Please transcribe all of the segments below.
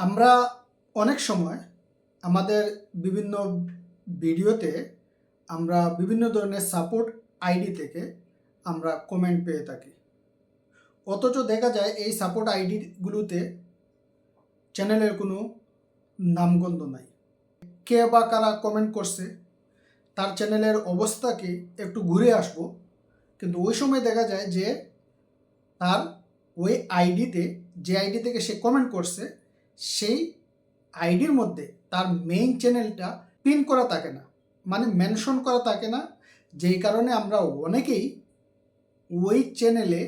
আমরা অনেক সময় আমাদের বিভিন্ন ভিডিওতে আমরা বিভিন্ন ধরনের সাপোর্ট আইডি থেকে আমরা কমেন্ট পেয়ে থাকি। অথচ দেখা যায় এই সাপোর্ট আইডিগুলোতে চ্যানেলের কোনো নামগন্ধ নাই। কে বা কারা কমেন্ট করছে তার চ্যানেলের অবস্থাকে একটু ঘুরে আসবো, কিন্তু ওই সময় দেখা যায় যে তার ওই আইডিতে, যে আইডি থেকে সে কমেন্ট করছে, সেই আইডির মধ্যে তার মেইন চ্যানেলটা পিন করা থাকে না, মানে মেনশন করা থাকে না। যেই কারণে আমরা অনেকেই ওই চ্যানেলে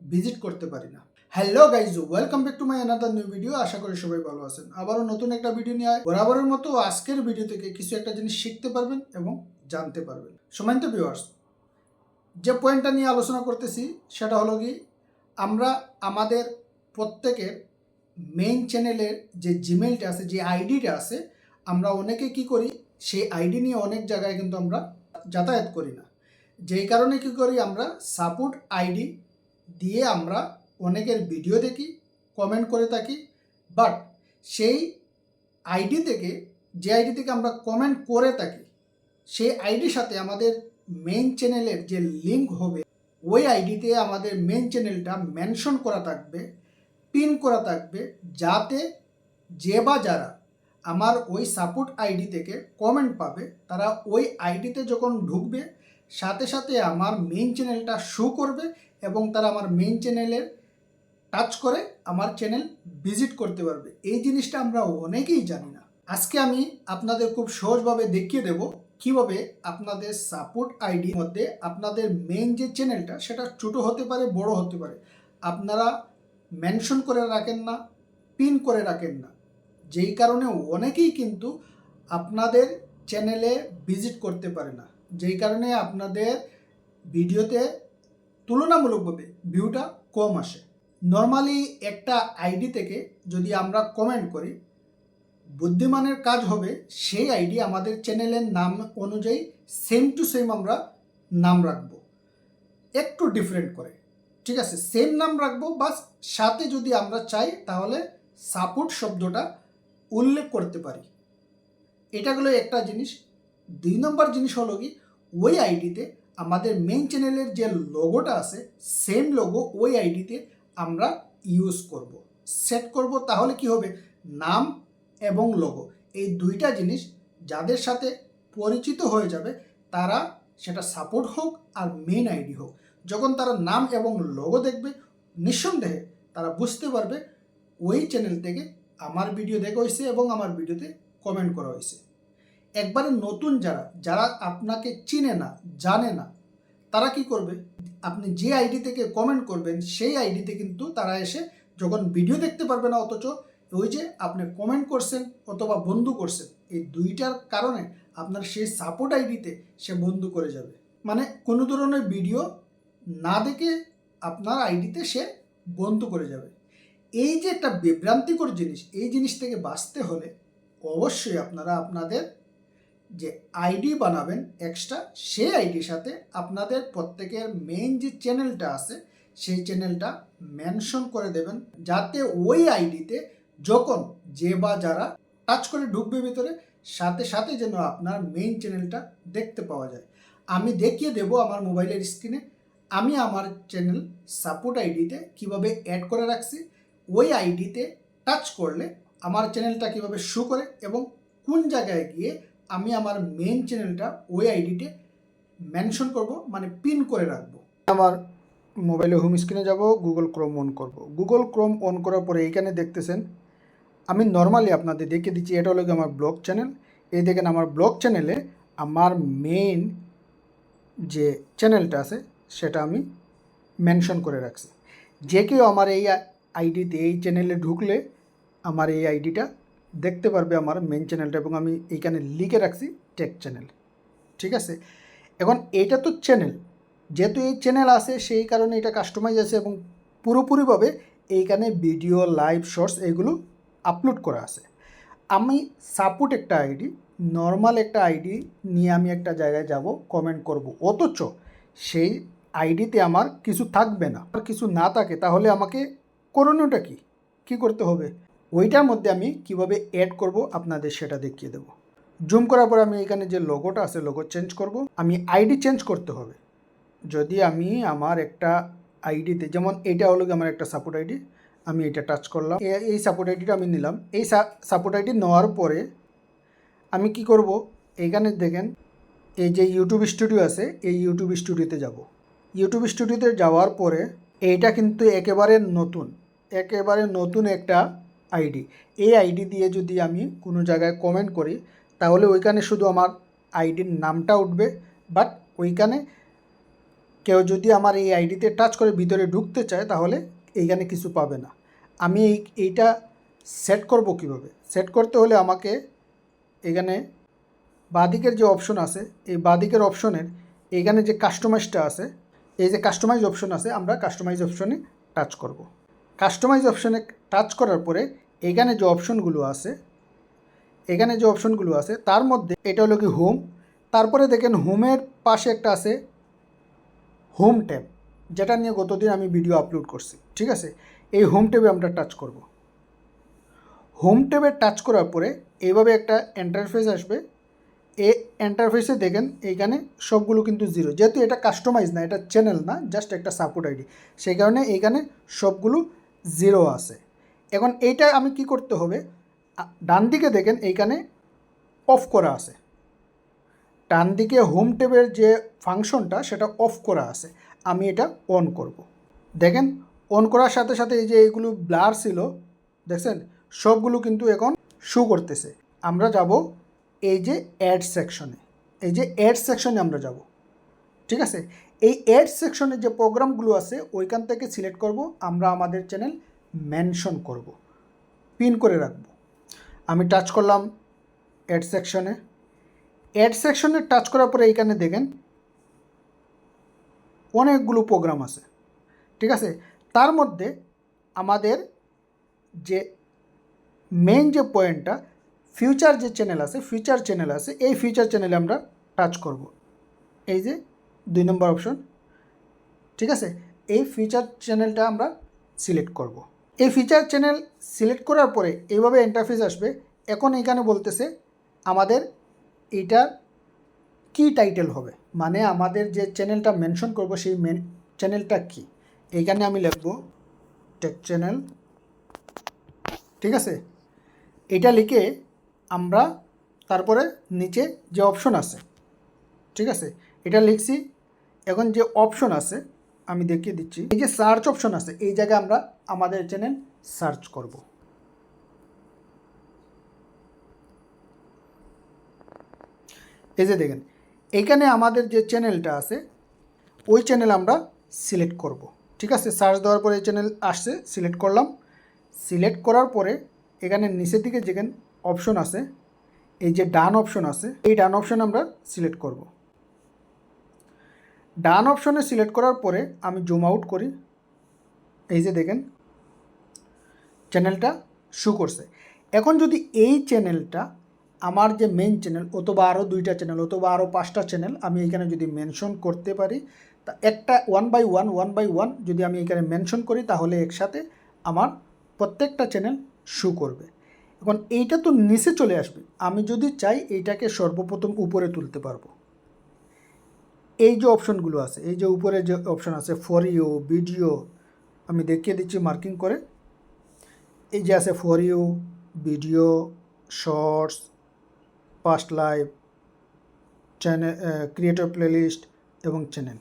ভিজিট করতে পারি না। Hello guys, welcome back to my another new video. আশা করি সবাই ভালো আছেন। আবারও নতুন একটা ভিডিও নিয়ে বরাবরের মতো আজকের ভিডিও থেকে কিছু একটা জিনিস শিখতে পারবেন এবং জানতে পারবেন। সম্মানিত ভিউয়ার্স, যে পয়েন্টটা নিয়ে আলোচনা করতেছি সেটা হলো কি, আমরা আমাদের প্রত্যেকের মেইন চ্যানেলের যে জিমেইলটা আছে, যে আইডিটা আছে, আমরা অনেকে কি করি, সেই আইডি নিয়ে অনেক জায়গায় কিন্তু আমরা যাতায়াত করি না। যেই কারণে কি করি, আমরা সাপোর্ট আইডি দিয়ে আমরা অনেকের ভিডিও দেখি, কমেন্ট করে থাকি। বাট সেই আইডি থেকে, যে আইডি থেকে আমরা কমেন্ট করে থাকি, সেই আইডির সাথে আমাদের মেইন চ্যানেলের যে লিঙ্ক হবে, ওই আইডিতে আমাদের মেইন চ্যানেলটা মেনশন করা থাকবে, পিন করা থাকবে, যাতে যে বা যারা আমার ওই সাপোর্ট আইডি থেকে কমেন্ট পাবে, তারা ওই আইডিতে যখন ঢুকবে সাথে সাথে আমার মেইন চ্যানেলটা শো করবে এবং তারা আমার মেইন চ্যানেলের টাচ করে আমার চ্যানেল ভিজিট করতে পারবে। এই জিনিসটা আমরা অনেকেই জানি না। আজকে আমি আপনাদের খুব সহজভাবে দেখিয়ে দেব কিভাবে আপনাদের সাপোর্ট আইডির মধ্যে আপনাদের মেইন যে চ্যানেলটা, সেটা ছোটো হতে পারে, বড় হতে পারে, আপনারা মেনশন করে রাখেন না, পিন করে রাখেন না। যেই কারণে অনেকেই কিন্তু আপনাদের চ্যানেলে ভিজিট করতে পারে না, যেই কারণে আপনাদের ভিডিওতে তুলনামূলকভাবে ভিউটা কম আসে। নর্মালি একটা আইডি থেকে যদি আমরা কমেন্ট করি, বুদ্ধিমানের কাজ হবে সেই আইডি আমাদের চ্যানেলের নাম অনুযায়ী সেম টু সেম আমরা নাম রাখবো, একটু ডিফারেন্ট করে, ঠিক আছে? সেম নাম রাখবো, বাস সাথে যদি আমরা চাই তাহলে সাপোর্ট শব্দটা উল্লেখ করতে পারি। এটা হলো একটা জিনিস। 2 নম্বর জিনিস হলো কি, ওই আইডিতে আমাদের মেইন চ্যানেলের যে লোগোটা আছে, সেম লোগো ওই আইডিতে আমরা ইউজ করব, সেট করব। তাহলে কি হবে, নাম এবং লোগো, এই দুইটা জিনিস যাদের সাথে পরিচিত হয়ে যাবে, তারা, সেটা সাপোর্ট হোক আর মেইন আইডি হোক, যখন তারা নাম এবং লোগো দেখবে, নিঃসন্দেহে তারা বুঝতে পারবে ওই চ্যানেল থেকে আমার ভিডিও দেখা হয়েছে এবং আমার ভিডিওতে কমেন্ট করা হয়েছে। একবারে নতুন যারা যারা আপনাকে চিনে না, জানে না, তারা কি করবে, আপনি যে আইডি থেকে কমেন্ট করবেন সেই আইডিতে কিন্তু তারা এসে যখন ভিডিও দেখতে পারবে না, অথচ ওই যে আপনি কমেন্ট করছেন অথবা বন্ধু করছেন, এই দুইটার কারণে আপনার সেই সাপোর্ট আইডিতে সে বন্ধু করে যাবে। মানে কোনো ধরনের ভিডিও না দেখে আপনার আইডিতে সে বন্ধু করে যাবে। এই যে একটা বিভ্রান্তিকর জিনিস, এই জিনিস থেকে বাঁচতে হলে অবশ্যই আপনারা আপনাদের যে আইডি বানাবেন এক্সট্রা, সেই আইডির সাথে আপনাদের প্রত্যেকের মেইন যে চ্যানেলটা আছে সেই চ্যানেলটা মেনশন করে দেবেন, যাতে ওই আইডিতে যখন যে বা যারা টাচ করে ঢুকবে ভিতরে, সাথে সাথে যেন আপনার মেইন চ্যানেলটা দেখতে পাওয়া যায়। আমি দেখিয়ে দেব আমার মোবাইলের স্ক্রিনে আমি আমার চ্যানেল সাপোর্ট আইডিতে কিভাবে অ্যাড করে রাখছি। ওই আইডিতে টাচ করলে আমার চ্যানেলটা কিভাবে শো করে এবং কোন জায়গায় গিয়ে আমি আমার মেইন চ্যানেলটা ওই আইডিতে মেনশন করব, মানে পিন করে রাখবো। আমার মোবাইলে হোম স্ক্রিনে যাব, গুগল ক্রোম অন করব। গুগল ক্রোম অন করার পরে এইখানে দেখতেছেন, আমি নর্মালি আপনাদের দেখিয়ে দিচ্ছি, এটা হলো আমার ব্লগ চ্যানেল। এই দেখেন আমার ব্লগ চ্যানেলে আমার মেইন যে চ্যানেলটা আছে সেটা আমি মেনশন করে রাখছি। যে কেউ আমার এই আইডিতে, এই চ্যানেলে ঢুকলে আমার এই আইডিটা দেখতে পারবে, আমার মেন চ্যানেলটা, এবং আমি এইখানে লিখে রাখছি টেক চ্যানেল, ঠিক আছে? এখন এইটা তো চ্যানেল, যেহেতু এই চ্যানেল আছে সেই কারণে এটা কাস্টমাইজ আছে এবং পুরোপুরিভাবে এইখানে ভিডিও, লাইভ, শর্টস এগুলো আপলোড করা আছে। আমি সাপোর্ট একটা আইডি, নর্মাল একটা আইডি নিয়ে আমি একটা জায়গায় যাব, কমেন্ট করব, অথচ সেই আইডিতে আমার কিছু থাকবে না। আর কিছু না থাকে তাহলে আমাকে করণীয়টা কী করতে হবে? ওইটার মধ্যে আমি কিভাবে অ্যাড করব আপনাদের সেটা দেখিয়ে দেব। জুম করার পর আমি এখানে যে লোগোটা আছে লোগো চেঞ্জ করব। আমি আইডি চেঞ্জ করতে হবে। যদি আমি আমার একটা আইডিতে, যেমন এটা হলো আমার একটা সাপোর্ট আইডি, আমি এটা টাচ করলাম, এই সাপোর্ট আইডিটা আমি নিলাম। এই সাপোর্ট আইডি নেওয়ার পরে আমি কি করব, এইখানে দেখেন এই যে ইউটিউব স্টুডিও আছে, এই ইউটিউব স্টুডিওতে যাব। ইউটিউব স্টুডিওতে যাওয়ার পরে এইটা কিন্তু একেবারে নতুন একটা আইডি। এই আইডি দিয়ে যদি আমি কোনো জায়গায় কমেন্ট করি তাহলে ওইখানে শুধু আমার আইডির নামটা উঠবে, বাট ওইখানে কেউ যদি আমার এই আইডিতে টাচ করে ভিতরে ঢুকতে চায় তাহলে এইখানে কিছু পাবে না। আমি এইটা সেট করব কিভাবে? সেট করতে হলে আমাকে এখানে বাঁদিকের যে অপশন আছে, এই বাঁদিকের অপশনের এইখানে যে কাস্টমাইজটা আছে, এই যে কাস্টমাইজ অপশন আছে, আমরা কাস্টমাইজ অপশনে টাচ করব। কাস্টমাইজ অপশনে টাচ করার পরে এখানে যে অপশনগুলো আছে তার মধ্যে এটা হলো কি হোম। তারপরে দেখেন হোমের পাশে একটা আছে হোম ট্যাব, যেটা নিয়ে গতদিন আমি ভিডিও আপলোড করছি। ঠিক আছে, এই হোম ট্যাবে আমরা টাচ করব। হোম ট্যাবে টাচ করার পরে এইভাবে একটা ইন্টারফেস আসবে। এই ইন্টারফেসে দেখেন এইখানে সবগুলো কিন্তু জিরো, যেহেতু এটা কাস্টমাইজ না, এটা চ্যানেল না, জাস্ট একটা সাপোর্ট আইডি, সেই কারণে এইখানে সবগুলো জিরো আছে। এখন এইটা আমি কি করতে হবে, ডান দিকে দেখেন এইখানে অফ করা আছে, ডান দিকে হোম ট্যাবের যে ফাংশনটা সেটা অফ করা আছে, আমি এটা অন করব। দেখেন অন করার সাথে সাথে এই যে এইগুলো ব্লার ছিল দেখছেন, সবগুলো কিন্তু এখন শো করতেছে। আমরা যাব এই যে অ্যাড সেকশনে, আমরা যাব। ঠিক আছে, এই অ্যাড সেকশনে যে প্রোগ্রামগুলো আছে ওইখান থেকে সিলেক্ট করব, আমরা আমাদের চ্যানেল মেনশন করব, পিন করে রাখব। আমি টাচ করলাম অ্যাড সেকশনে টাচ করার পরে এইখানে দেখেন অনেকগুলো প্রোগ্রাম আছে। ঠিক আছে, তার মধ্যে আমাদের যে মেইন যে পয়েন্টটা ফিউচার চ্যানেল আছে, এই ফিউচার চ্যানেলে আমরা টাচ করব। এই যে 2 নম্বর অপশন। ঠিক আছে, এই ফিউচার চ্যানেলটা আমরা সিলেক্ট করব। এই ফিচার চ্যানেল সিলেক্ট করার পরে এইভাবে ইন্টারফেস আসবে। এখন এখানে বলতেছে আমাদের এইটার কি টাইটেল হবে, মানে আমাদের যে চ্যানেলটা মেনশন করব সেই চ্যানেলটা কি। এইখানে আমি লিখব টেক চ্যানেল। ঠিক আছে, এটা লিখে আমরা তারপরে নিচে যে অপশন আছে, ঠিক আছে, এটা লিখছি। এখন যে অপশন আছে আমি দেখিয়ে দিচ্ছি, এই যে সার্চ অপশন আছে, এই জায়গায় আমরা আমাদের চ্যানেল সার্চ করব। এই যে দেখেন এইখানে আমাদের যে চ্যানেলটা আছে ওই চ্যানেল আমরা সিলেক্ট করব। ঠিক আছে, সার্চ দেওয়ার পরে এই চ্যানেল আসছে, সিলেক্ট করলাম। সিলেক্ট করার পরে এখানে নিচের দিকে যেখানে অপশন আছে, এই যে ডান অপশন আছে, এই ডান অপশন আমরা সিলেক্ট করব। ডান অপশনে সিলেক্ট করার পরে আমি জুম আউট করি, এই যে দেখেন চ্যানেলটা শো করছে। এখন যদি এই চ্যানেলটা আমার যে মেইন চ্যানেল অথবা আরও 2টা চ্যানেল অথবা আরও 5টা চ্যানেল আমি এখানে যদি মেনশন করতে পারি, তা একটা ওয়ান বাই ওয়ান যদি আমি এখানে মেনশন করি তাহলে একসাথে আমার প্রত্যেকটা চ্যানেল শো করবে। এখন এইটা তো নিচে চলে আসবে, আমি যদি চাই এইটাকে সর্বপ্রথম উপরে তুলতে পারবো। এই যে অপশনগুলো আছে, এই যে উপরে যে অপশন আছে ফর ইউ, ভিডিও, আমি দেখিয়ে দিচ্ছি মার্কিং করে। এই যে আছে for you, video, shorts, past live, channel, creator playlist এবং চ্যানেল।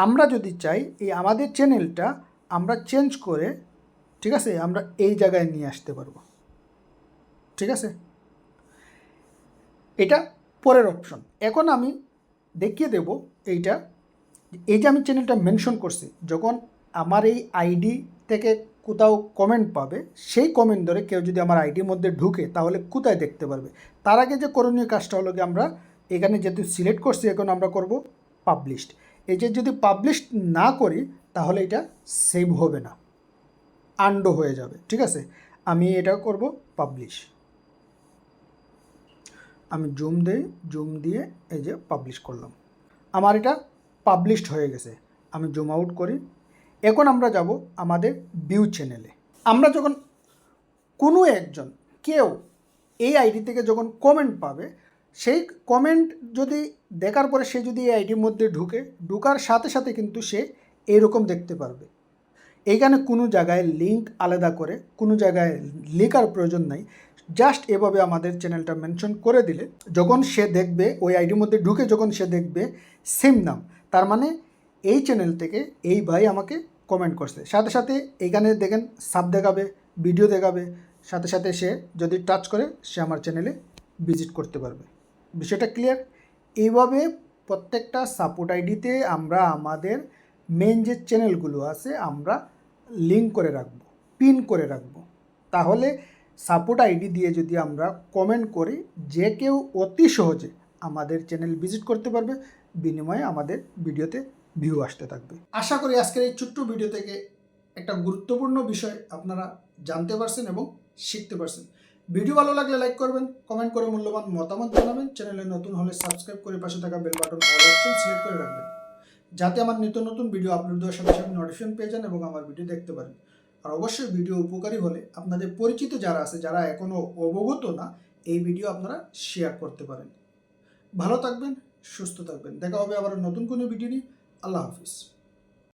আমরা যদি চাই এই আমাদের চ্যানেলটা আমরা চেঞ্জ করে, ঠিক আছে, আমরা এই জায়গায় নিয়ে আসতে পারবো। ঠিক আছে, এটা পরের অপশন। এখন আমি দেখিয়ে দেব এইটা, এই যে আমি চ্যানেলটা মেনশন করছি, যখন আমার এই আইডি থেকে কোথাও কমেন্ট পাবে, সেই কমেন্ট ধরে কেউ যদি আমার আইডির মধ্যে ঢুকে তাহলে কোথায় দেখতে পারবে। তার আগে যে করণীয় কাজটা হলো কি, আমরা এখানে যেহেতু সিলেক্ট করছি এখন আমরা করব পাবলিশড। এই যে যদি পাবলিশ না করি তাহলে এটা সেভ হবে না, আন্ডো হয়ে যাবে। ঠিক আছে, আমি এটা করব পাবলিশ। আমি জুম দিয়ে এই যে পাবলিশ করলাম, আমার এটা পাবলিশড হয়ে গেছে। আমি জুম আউট করি। এখন আমরা যাব আমাদের ভিউ চ্যানেলে। আমরা যখন কোনো একজন কেউ এই আইডি থেকে যখন কমেন্ট পাবে, সেই কমেন্ট যদি দেখার পরে সে যদি এই আইডির মধ্যে ঢুকার সাথে সাথে কিন্তু সে এরকম দেখতে পারবে। এইখানে কোনো জায়গায় লিঙ্ক আলাদা করে কোনো জায়গায় লেখার প্রয়োজন নাই। জাস্ট এভাবে আমাদের চ্যানেলটা মেনশন করে দিলে যখন সে দেখবে, ওই আইডির মধ্যে ঢুকে যখন সে দেখবে সেম নাম, তার মানে এই চ্যানেল থেকে এই ভাই আমাকে কমেন্ট করছে, সাথে সাথে এইখানে দেখেন সাব দেখাবে, ভিডিও দেখাবে, সাথে সাথে সে যদি টাচ করে সে আমার চ্যানেলে ভিজিট করতে পারবে। বিষয়টা ক্লিয়ার? এইভাবে প্রত্যেকটা সাপোর্ট আইডিতে আমরা আমাদের মেন যে চ্যানেলগুলো আছে আমরা লিঙ্ক করে রাখবো, পিন করে রাখবো। তাহলে সাপোর্ট আইডি দিয়ে যদি আমরা কমেন্ট করি, যে কেউ অতি সহজে আমাদের চ্যানেল ভিজিট করতে পারবে, বিনিময়ে আমাদের ভিডিওতে ভিউ আসতে থাকবে। আশা করি আজকের এই ছোট্ট ভিডিও থেকে একটা গুরুত্বপূর্ণ বিষয় আপনারা জানতে পারছেন এবং শিখতে পারছেন। ভিডিও ভালো লাগলে লাইক করবেন, কমেন্ট করে মূল্যবান মতামত জানাবেন। চ্যানেলে নতুন হলে সাবস্ক্রাইব করে পাশে থাকা bell button all option select করে রাখবেন, যাতে আমার নিত্য নতুন ভিডিও আপলোড দেওয়ার সাথে সাথে নোটিফিকেশন পেয়ে যান এবং আমার ভিডিও দেখতে পারেন। আর অবশ্যই ভিডিও উপকারী হলে আপনাদের পরিচিত যারা আছে, যারা এখনও অবগত না, এই ভিডিও আপনারা শেয়ার করতে পারেন। ভালো থাকবেন, সুস্থ থাকবেন। দেখা হবে আবার নতুন কোনো ভিডিও নিয়ে। আল্লাহ হাফিজ।